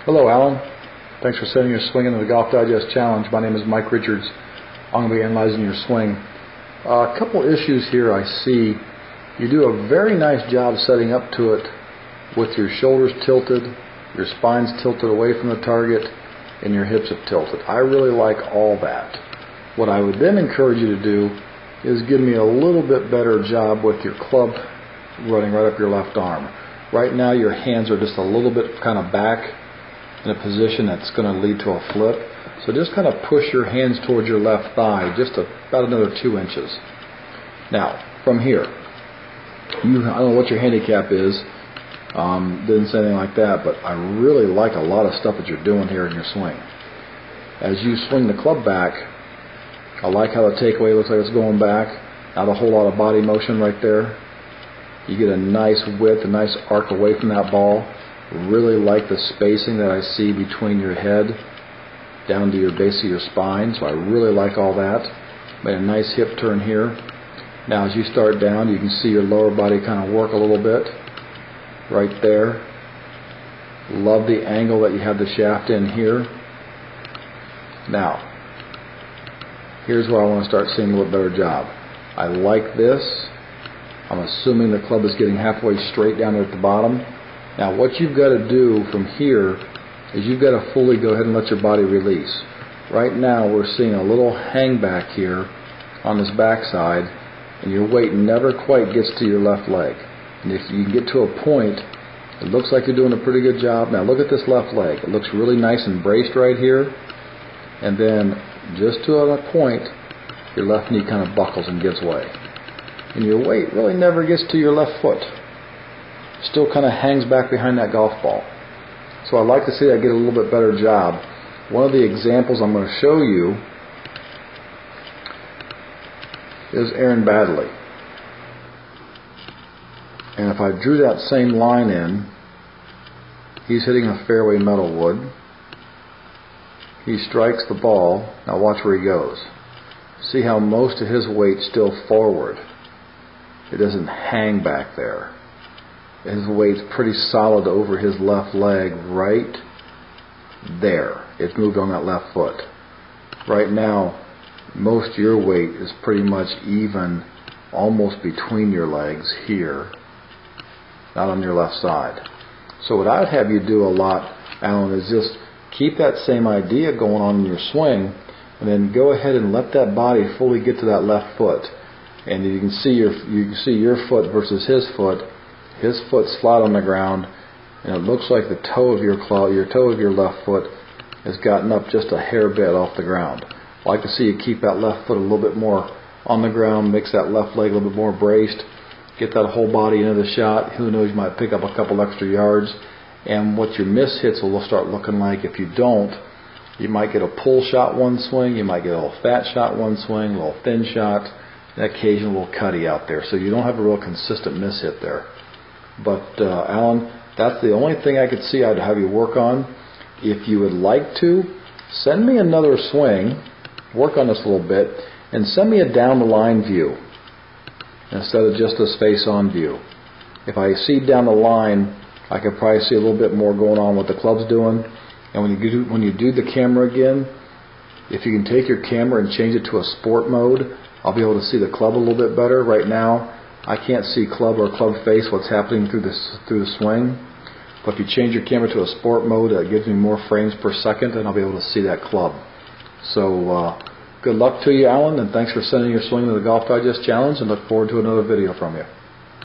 Hello, Alan. Thanks for sending your swing into the Golf Digest Challenge. My name is Mike Richards. I'm going to be analyzing your swing. A couple issues here I see. You do a very nice job setting up to it with your shoulders tilted, your spine's tilted away from the target, and your hips are tilted. I really like all that. What I would then encourage you to do is give me a little bit better job with your club running right up your left arm. Right now your hands are just a little bit kind of back in a position that's going to lead to a flip. So just kind of push your hands towards your left thigh just about another 2 inches. Now, from here, I don't know what your handicap is. Didn't say anything like that, but I really like a lot of stuff that you're doing here in your swing. As you swing the club back, I like how the takeaway looks like it's going back. Not a whole lot of body motion right there. You get a nice width, a nice arc away from that ball. Really like the spacing that I see between your head down to your base of your spine, so I really like all that. Made a nice hip turn here. Now as you start down, you can see your lower body kind of work a little bit right there. Love the angle that you have the shaft in here. Now here's where I want to start seeing a little better job. I like this. I'm assuming the club is getting halfway straight down there at the bottom. Now what you've got to do from here is you've got to fully go ahead and let your body release. Right now we're seeing a little hang back here on this backside, and your weight never quite gets to your left leg. And if you get to a point, it looks like you're doing a pretty good job. Now look at this left leg. It looks really nice and braced right here. And then just to a point, your left knee kind of buckles and gives way. And your weight really never gets to your left foot. Still kind of hangs back behind that golf ball. So I'd like to see that get a little bit better job. One of the examples I'm going to show you is Aaron Baddeley. And if I drew that same line in, he's hitting a fairway metal wood. He strikes the ball. Now watch where he goes. See how most of his weight's still forward. It doesn't hang back there. His weight's pretty solid over his left leg right there. It's moved on that left foot. Right now, most of your weight is pretty much even, almost between your legs here, not on your left side. So what I'd have you do a lot, Alan, is just keep that same idea going on in your swing, and then go ahead and let that body fully get to that left foot. And you can see your foot versus his foot. His foot's flat on the ground, and it looks like the toe of your left foot has gotten up just a hair bit off the ground. I like to see you keep that left foot a little bit more on the ground, makes that left leg a little bit more braced, get that whole body into the shot. Who knows, you might pick up a couple extra yards. And what your miss hits will start looking like, if you don't, you might get a pull shot one swing, you might get a little fat shot one swing, a little thin shot, and occasional little cutty out there. So you don't have a real consistent miss hit there. But Alan, that's the only thing I could see I'd have you work on. If you would like to, send me another swing, work on this a little bit, and send me a down the line view instead of just a face on view. If I see down the line, I could probably see a little bit more going on what the club's doing. And when you do the camera again, if you can take your camera and change it to a sport mode, I'll be able to see the club a little bit better. Right now, I can't see club or club face, what's happening through the swing. But if you change your camera to a sport mode, it gives me more frames per second, and I'll be able to see that club. So good luck to you, Alan, and thanks for sending your swing to the Golf Digest Challenge, and look forward to another video from you.